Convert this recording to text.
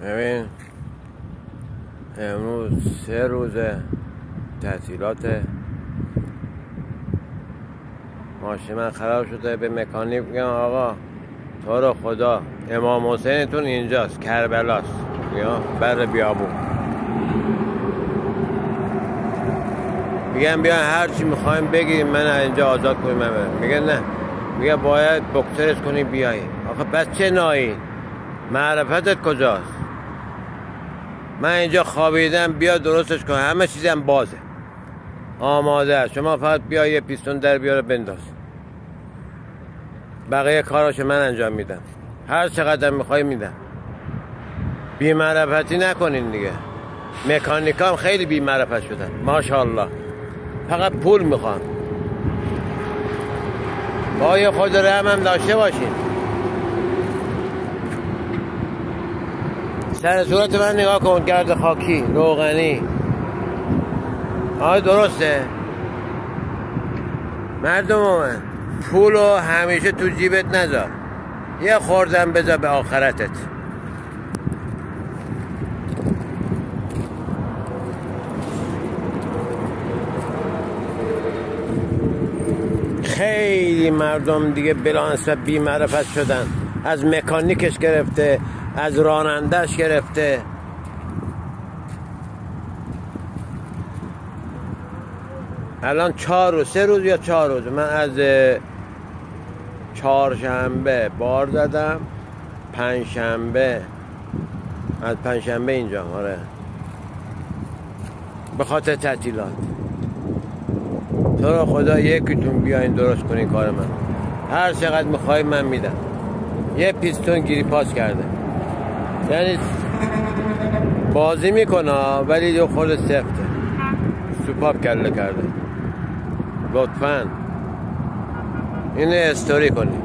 ببین امروز 3 روزه تعطیلاته. ماشین من خراب شده. به مکانیک میگم آقا تو رو خدا امام حسینتون اینجاست، کربلاست، یا بر بیابون. میگم بیان هر چی میخوایم بگیم من اینجا آزاد کنیم. من برم. میگه نه، میگه باید بکترش کنی بیایی. آخه پس چه نایی؟ معرفتت کجاست؟ من اینجا خوابیدم، بیا درستش کن. همه چیزم بازه، آماده است. شما فقط بیا یه پیستون در بیاره بنداز. بقیه کاراشو من انجام میدم. هر چقدر میخوای میدم. بی معرفتی نکنین دیگه. مکانیکام خیلی بی معرفت شدن ماشاءالله، فقط پول میخوان. با یه خود رحم هم داشته باشین. سر صورت من نگاه کن، گرد خاکی، روغنی. درسته؟ مردم من پولو همیشه تو جیبت نذار، یه خوردم بذار به آخرتت. خیلی مردم دیگه بلانسبت بی معرفت شدن، از مکانیکش گرفته، از رانندش گرفته. الان 3 روز یا 4 روز من از چهارشنبه بار زدم، پنجشنبه از پنجشنبه اینجا. آره، به خاطر تعطیلات. تو رو خدا یکیتون بیاین درست کنین کار من. هر چقدر میخوای من میدم. یه پیستون گیری پاس کرده، یعنی بازی میکنه ولی یه خورده سفته، سوپاپ کله کرده. لطفاً اینو استوری کنی.